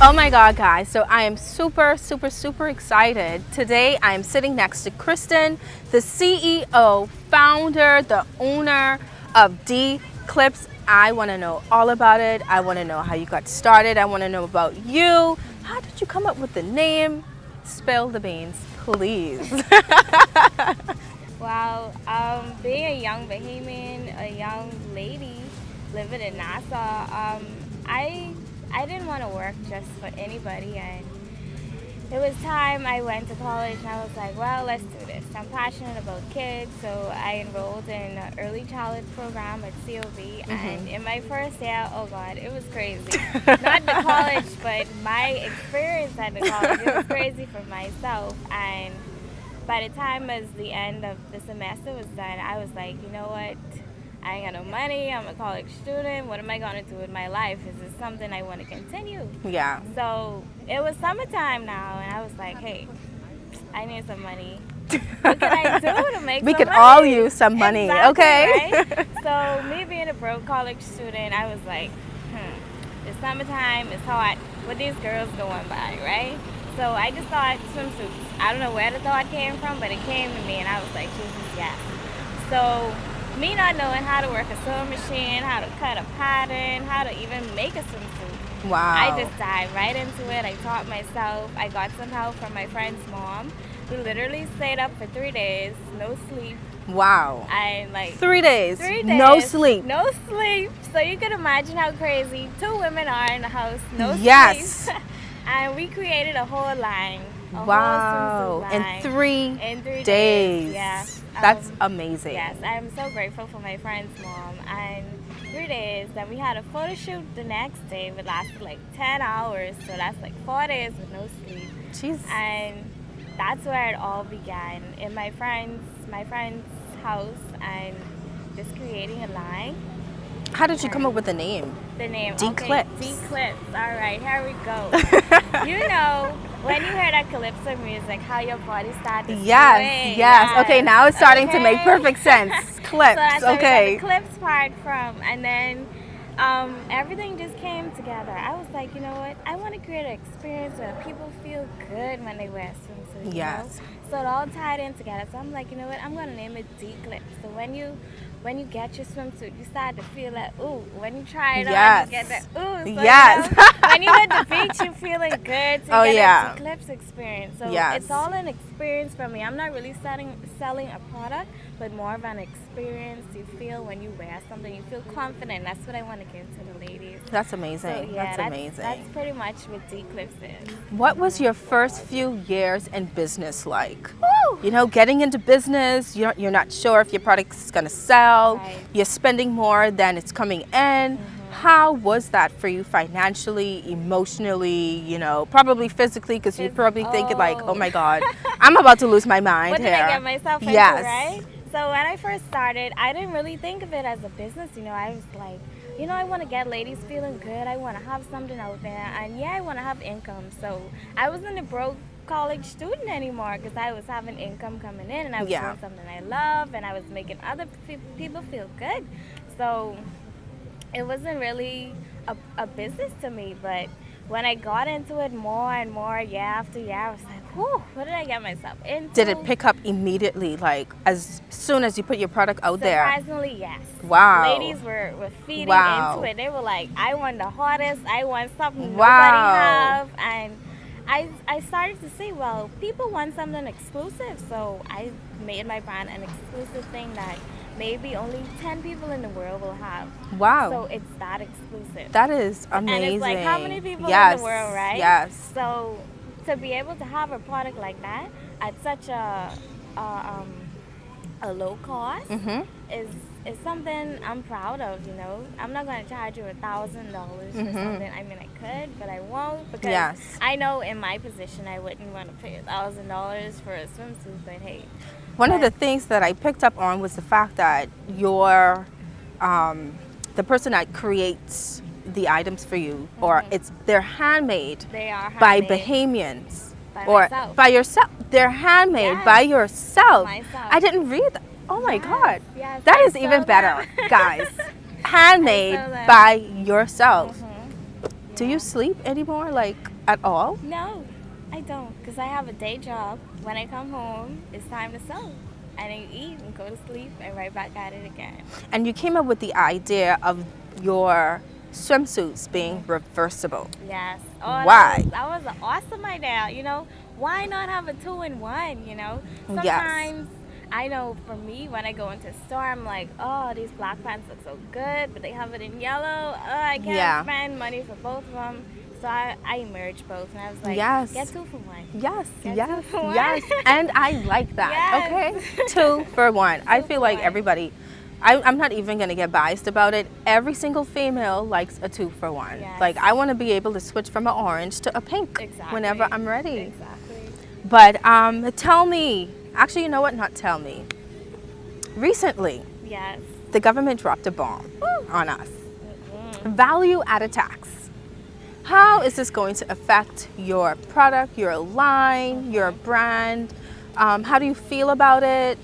Oh my God, guys. So I am super excited. Today I am sitting next to Kristen, the CEO, founder, the owner of Dklypse. I want to know all about it. I want to know how you got started. I want to know about you. How did you come up with the name? Spill the beans, please. Well, being a young Bahamian, a young lady living in Nassau, I didn't want to work just for anybody, and it was time. I went to college and I was like, well, let's do this. I'm passionate about kids, so I enrolled in an early childhood program at COV, and in my first year, oh God, it was crazy. Not the college, but my experience at the college, it was crazy for myself. And by the time as the end of the semester was done, I was like, you know what? I ain't got no money. I'm a college student. What am I going to do with my life? Is this something I want to continue? Yeah. So it was summertime now, and I was like, hey, I need some money. What can I do to make We some could money? all use some money, Exactly, okay? Right? So me being a broke college student, I was like, it's summertime, it's hot. What these girls going by, right? So I just thought swimsuits. I don't know where the thought came from, but it came to me, and I was like, Jesus, yes. So me not knowing how to work a sewing machine, how to cut a pattern, how to even make a swimsuit. Wow. I just dived right into it. I taught myself. I got some help from my friend's mom. We literally stayed up for 3 days, no sleep. Wow. And like 3 days. 3 days, No sleep. no sleep. So you can imagine how crazy 2 women are in the house, no Yes. sleep. And we created a whole line. Wow. Whole swimsuit line. In 3 3 days. Yes. That's amazing. Yes, I'm so grateful for my friend's mom. And 3 days, then we had a photo shoot the next day. It lasted like 10 hours, so that's like 4 days with no sleep. Jeez. And that's where it all began, in my friend's house, and just creating a line. How did you come up with the name? The name, Dklypse. Okay, Dklypse. All right, here we go. You know, when you hear that calypso music, how your body starts to sway. Yes. Okay, now it's starting to make perfect sense. Clips. So that's where Okay. we got the clips part from, and then everything just came together. I was like, you know what? I want to create an experience where people feel good when they wear swimsuits. Yes. You know? So it all tied in together. So I'm like, you know what? I'm gonna name it Dklypse. So when you get your swimsuit, you start to feel that ooh. When you try it on, you get that ooh. So, Yes. you know, when you're at the beach, you're feeling good. So you get that Dklypse experience. So it's all an experience for me. I'm not really selling a product, but more of an experience you feel when you wear something. You feel confident. That's what I want to give to the ladies. That's amazing. So, That's amazing. That's pretty much what Dklypse is. What was your first few years in business like? Woo! You know, getting into business, you're not sure if your product is going to sell. Right. You're spending more than it's coming in. How was that for you financially, emotionally, you know, probably physically, because you're probably thinking like, oh my God, I'm about to lose my mind What here. did I get myself into, right? So when I first started, I didn't really think of it as a business. You know, I was like, you know, I want to get ladies feeling good. I want to have something out there. And yeah, I want to have income. So I wasn't a broke college student anymore, because I was having income coming in, and I was doing something I love, and I was making other people feel good. So it wasn't really a business to me. But when I got into it more and more, year after year, I was like, whew, what did I get myself into? Did it pick up immediately, like as soon as you put your product out there? Surprisingly, yes. Wow. Ladies were feeding into it. They were like, I want the hottest, I want something nobody have. And I started to see, well, people want something exclusive. So I made my brand an exclusive thing that maybe only 10 people in the world will have. Wow. So it's that exclusive. That is amazing. And it's like, how many people in the world, right? Yes. So to be able to have a product like that at such a low cost is something I'm proud of, you know. I'm not going to charge you $1,000 for something. I mean, I could, but I won't, because I know in my position I wouldn't want to pay $1,000 for a swimsuit, but hey. One of the things that I picked up on was the fact that you're the person that creates the items for you, or they're handmade, by Bahamians. By yourself. They're handmade by yourself. I didn't read that. Oh my God. Yes, that is even better, guys. Handmade by yourself. Do you sleep anymore? Like, at all? No, I don't, because I have a day job. When I come home, it's time to sew. And then you eat and go to sleep and right back at it again. And you came up with the idea of your swimsuits being reversible. Yes. Oh, Why? that was an awesome idea. Why not have a 2-in-1? Yes. Sometimes I know for me, when I go into a store, I'm like, oh, these black pants look so good, but they have it in yellow. Oh, I can't spend money for both of them. So I merged both, and I was like, Yes. get 2 for 1. Yes, Get yes, 2 for 1. yes. And I like that. Yes. Okay? 2 for 1. I feel for like 1. everybody, I'm not even going to get biased about it. Every single female likes a 2 for 1. Yes. Like, I want to be able to switch from an orange to a pink Exactly. whenever I'm ready. Exactly. But tell me, actually, you know what? Not tell me. Recently, Yes. the government dropped a bomb on us. Mm-hmm. Value-added tax. How is this going to affect your product, your line, your brand? How do you feel about it?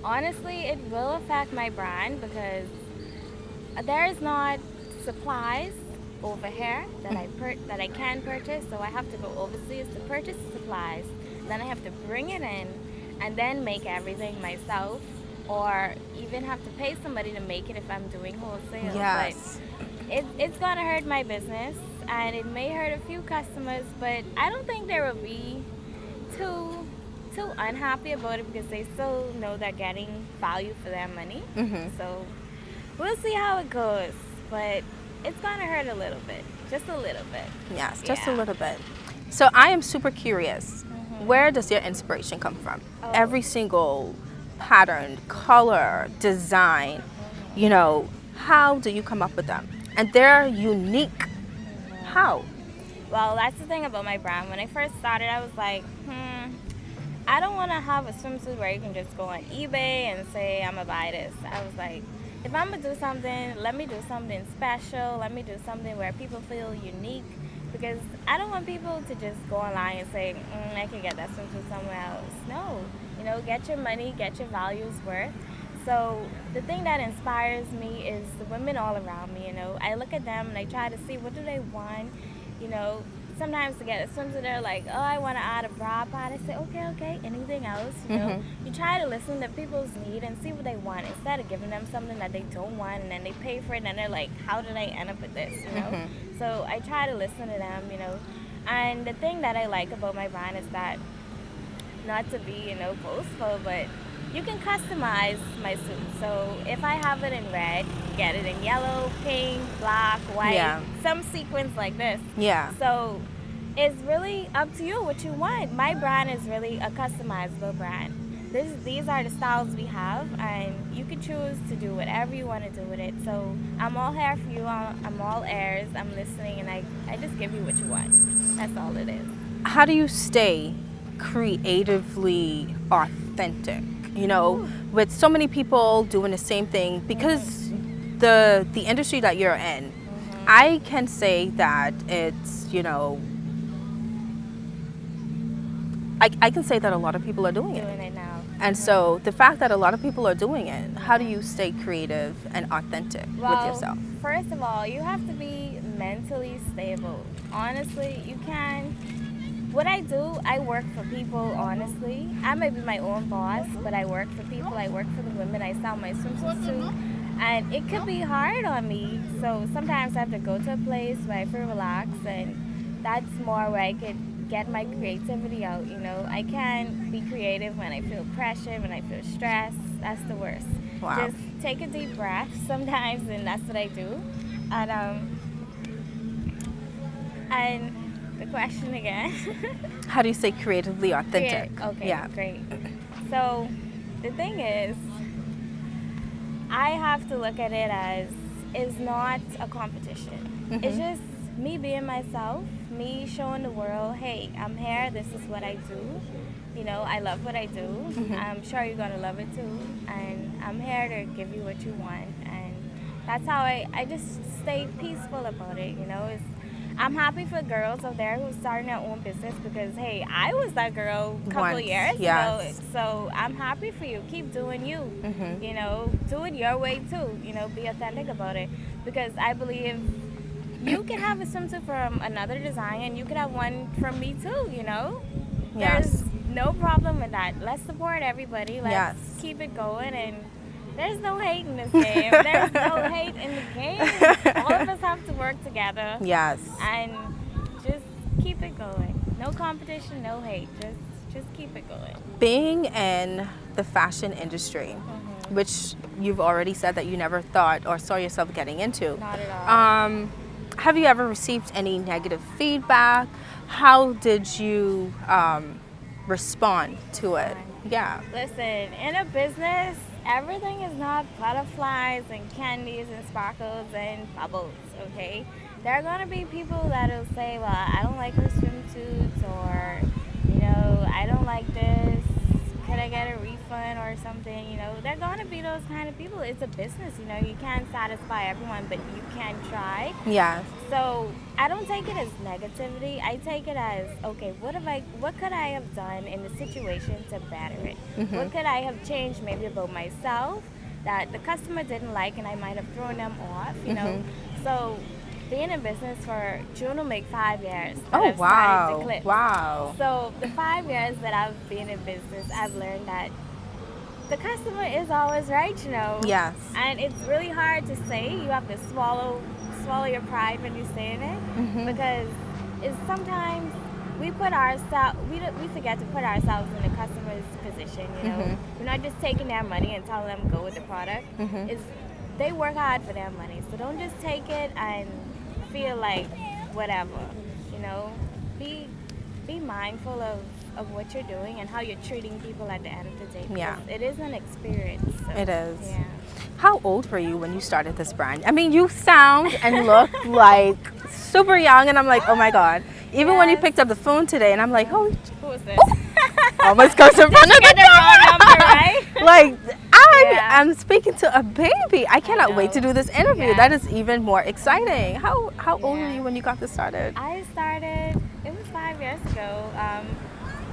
Honestly, it will affect my brand because there is not supplies over here that I can purchase, so I have to go overseas to purchase the supplies. Then I have to bring it in and then make everything myself, or even have to pay somebody to make it if I'm doing wholesale. Yes. But it's gonna hurt my business, and it may hurt a few customers, but I don't think they will be too unhappy about it because they still know they're getting value for their money. Mm-hmm. So we'll see how it goes, but it's gonna hurt a little bit, just a little bit. Yes, just a Yeah. little bit. So I am super curious. Where does your inspiration come from? Oh. Every single pattern, color, design, how do you come up with them? And they're unique. How? Well, that's the thing about my brand. When I first started, I was like, I don't want to have a swimsuit where you can just go on eBay and say, I'm going to buy this. I was like, if I'm going to do something, let me do something special. Let me do something where people feel unique. Because I don't want people to just go online and say, I can get that swimsuit somewhere else. No. Get your money, get your values worth. So the thing that inspires me is the women all around me. I look at them and I try to see what do they want. Sometimes to get a swimsuit, they're like, oh, I want to add a bra pad. I say, okay, anything else? You try to listen to people's need and see what they want instead of giving them something that they don't want, and then they pay for it and they're like, how did I end up with this? So I try to listen to them. And the thing that I like about my brand is that, not to be boastful, but you can customize my suit. So if I have it in red, get it in yellow, pink, black, white, some sequins like this. Yeah. So it's really up to you what you want. My brand is really a customizable brand. These are the styles we have, and you can choose to do whatever you want to do with it. So I'm all here for you. I'm all ears. I'm listening, and I just give you what you want. That's all it is. How do you stay creatively authentic? With so many people doing the same thing, because the industry that you're in, I can say that it's, I can say that a lot of people are doing it. Doing it now. And so the fact that a lot of people are doing it, how do you stay creative and authentic with yourself? First of all, you have to be mentally stable. Honestly, you can. What I do, I work for people, honestly. I may be my own boss, but I work for people. I work for the women I sell my swimsuits to. And it could be hard on me. So sometimes I have to go to a place where I feel relaxed, and that's more where I could get my creativity out. I can't be creative when I feel pressure, when I feel stressed. That's the worst. Wow. Just take a deep breath sometimes, and that's what I do. And the question again. How do you stay creatively authentic? Okay, yeah. Great. So the thing is, I have to look at it as it's not a competition. It's just me being myself, me showing the world, hey, I'm here, this is what I do. I love what I do. I'm sure you're going to love it too. And I'm here to give you what you want. And that's how I just stay peaceful about it. I'm happy for girls out there who's starting their own business because, hey, I was that girl a couple of years ago. So I'm happy for you. Keep doing you. Do it your way too. Be authentic about it. Because I believe you can have a swimsuit from another design and you could have one from me too, you know? Yes. There's no problem with that. Let's support everybody. Let's Yes. keep it going, and there's no hate in this game. There's no hate in the game. All of us have to work together Yes. and just keep it going. No competition, no hate. Just keep it going. Being in the fashion industry, which you've already said that you never thought or saw yourself getting into. Not at all. Have you ever received any negative feedback? How did you respond to it? Yeah. Listen, in a business, everything is not butterflies and candies and sparkles and bubbles, okay? There are going to be people that will say, well, I don't like her swimsuits, or, you know, I don't like this. Could I get a refund or something? You know, there are going to be those kind of people. It's a business, you know. You can't satisfy everyone, but you can try. Yes. So I don't take it as negativity. I take it as, okay, what could I have done in the situation to better it? What could I have changed maybe about myself that the customer didn't like and I might have thrown them off, you know? So being in business for June will make 5 years. Oh, I've wow. started Dklypse. Wow. So the 5 years that I've been in business, I've learned that the customer is always right, you know? Yes. And it's really hard to say. You have to swallow your pride when you're saying it, because it's sometimes we forget to put ourselves in the customer's position, you know. We're not just taking their money and telling them go with the product. They work hard for their money, so don't just take it and feel like whatever, you know. Be mindful of what you're doing and how you're treating people at the end of the day. Yeah. It is an experience. So, It is. Yeah. How old were you when you started this brand? I mean, you sound and look like super young, and I'm like, oh my God. Even when you picked up the phone today, and I'm like, oh, Who is this? almost goes in front of Get the the wrong number, right? Like, I Yeah. am speaking to a baby. I cannot wait to do this interview. Yeah. That is even more exciting. How old were Yeah. you when you got this started? I started, it was 5 years ago.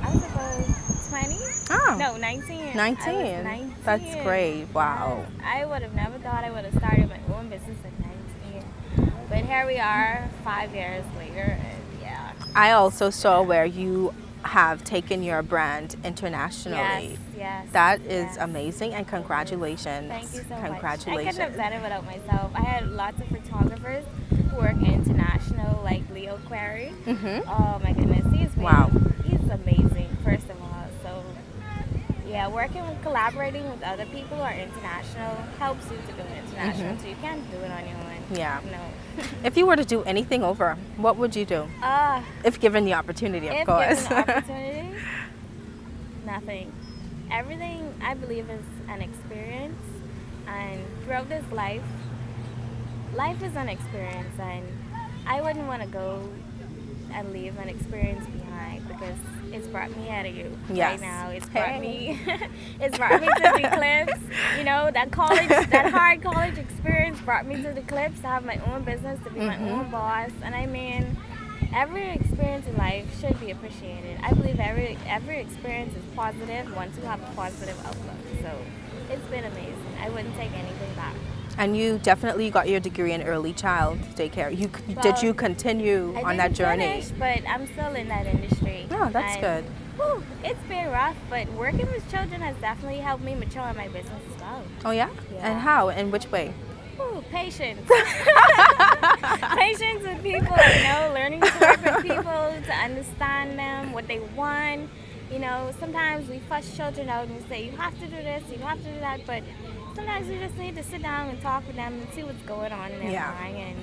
I was about 20? Oh. No, 19. I was 19. 19. That's great. Wow. Yes. I would have never thought I would have started my own business at 19. But here we are 5 years later, and yeah. I also saw where you have taken your brand internationally. Yes. That is yes. amazing, and congratulations. Thank you so Congratulations. much. I couldn't have done it without myself. I had lots of photographers who work international, like Leo Query. Oh my goodness, he's amazing, first of all. So yeah, collaborating with other people who are international helps you to go international. So you can't do it on your own. Yeah. No. If you were to do anything over, what would you do? If given the opportunity, of course. If given the opportunity, nothing. Everything, I believe, is an experience, and throughout this life is an experience, and I wouldn't want to go and leave an experience behind, because it's brought me out of you right now. It's brought me it's brought me to Dklypse. You know, that hard college experience brought me to Dklypse to have my own business, to be my own boss. And I mean, every experience in life should be appreciated. I believe every experience is positive once you have a positive outlook. So it's been amazing. I wouldn't take anything back. And you definitely got your degree in early child daycare. Did you continue on that journey? Finish, but I'm still in that industry. Oh, that's good. Whew, it's been rough, but working with children has definitely helped me mature in my business as well. Oh yeah? Yeah. And how? In which way? Ooh, patience. Patience with people, you know, learning to work with people, to understand them, what they want. You know, sometimes we fuss children out and we say, you have to do this, you have to do that, but sometimes you just need to sit down and talk with them and see what's going on in their mind,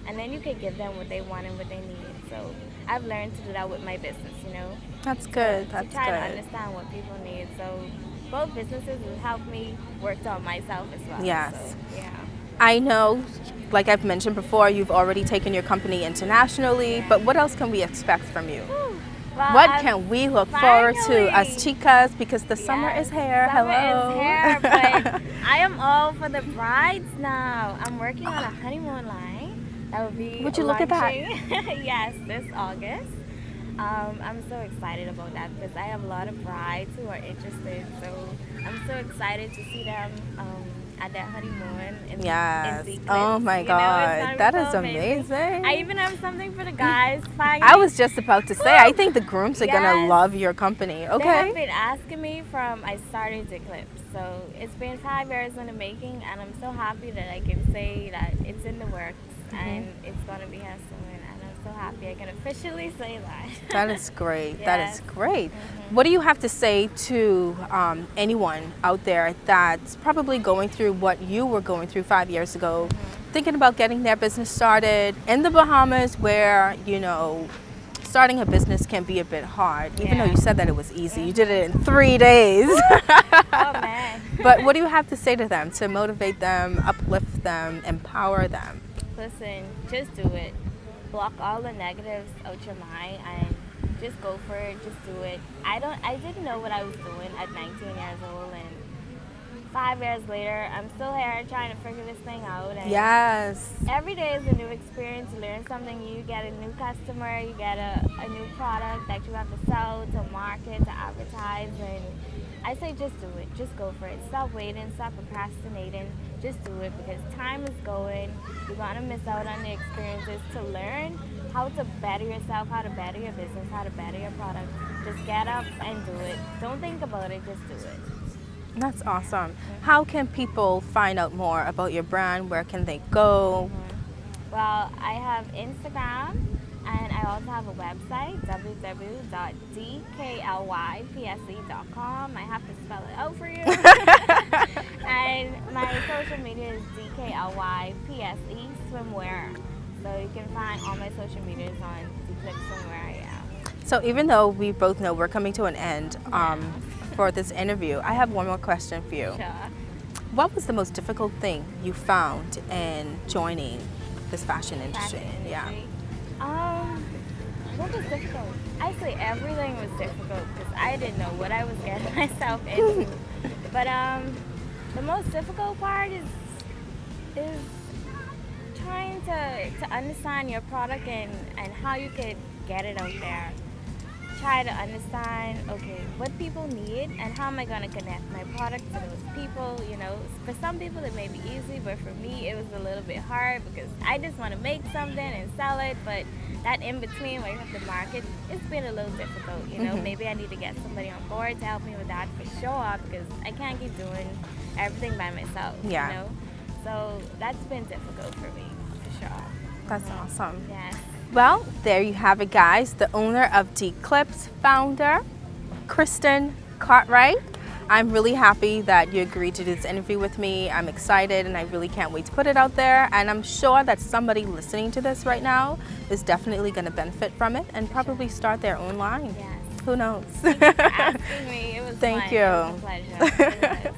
and then you can give them what they want and what they need. So I've learned to do that with my business, you know. That's good. To try to understand what people need. So both businesses have helped me work on myself as well. Yes. So, yeah. I know, like I've mentioned before, you've already taken your company internationally, but what else can we expect from you? Well, What can we look forward to as chicas? Because the summer is here. Summer Hello. is here, but I am all for the brides now. I'm working on a honeymoon line. That would be Would you look at that? Yes, this August. I'm so excited about that because I have a lot of brides who are interested. So I'm so excited to see them at their honeymoon in Yes. Dklypse. Oh my It's God. gonna be That so is amazing. I even have something for the guys. Finally. I was just about to say, I think the grooms are going to Yes. love your company. They have Okay. been asking me from I started Dklypse. So it's been 5 years in the making, and I'm so happy that I can say that it's in the works and it's going to be here soon. And I'm so happy I can officially say that. That is great. That is Yes. great. What do you have to say to anyone out there that's probably going through what you were going through 5 years ago, thinking about getting their business started in the Bahamas where, you know, starting a business can be a bit hard, even though Yeah. you said that it was easy. You did it in 3 days. Oh, man. But what do you have to say to them to motivate them, uplift them, empower them? Listen, just do it. Block all the negatives out your mind and just go for it. Just do it. I didn't know what I was doing at 19 years old, and 5 years later, I'm still here trying to figure this thing out. And Yes. every day is a new experience. You learn something new. You get a new customer. You get a new product that you have to sell, to market, to advertise. And I say just do it. Just go for it. Stop waiting. Stop procrastinating. Just do it because time is going. You're going to miss out on the experiences to learn how to better yourself, how to better your business, how to better your product. Just get up and do it. Don't think about it. Just do it. That's awesome. How can people find out more about your brand? Where can they go? Well, I have Instagram and I also have a website, www.dklypse.com. I have to spell it out for you. And my social media is DKLYPSE Swimwear. So you can find all my social medias on Dklypse Swimwear. So even though we both know we're coming to an end for this interview, I have one more question for you. Sure. What was the most difficult thing you found in joining this fashion industry? What was difficult? I say everything was difficult because I didn't know what I was getting myself into. But the most difficult part is trying to understand your product and how you could get it out there. Try to understand, okay, what people need and how am I going to connect my product to those people. You know, for some people it may be easy, but for me it was a little bit hard because I just want to make something and sell it, but that in between where you have to market, it's been a little difficult. You know, maybe I need to get somebody on board to help me with that for sure because I can't keep doing everything by myself. Yeah. You know, so that's been difficult for me for sure. That's awesome. Yes. Well, there you have it, guys. The owner of Dklypse, founder, Kristen Cartwright. I'm really happy that you agreed to do this interview with me. I'm excited and I really can't wait to put it out there. And I'm sure that somebody listening to this right now is definitely going to benefit from it and probably start their own line. Yes. Who knows? Thank you for asking me. It was Thank fun. you. It was a pleasure. It was.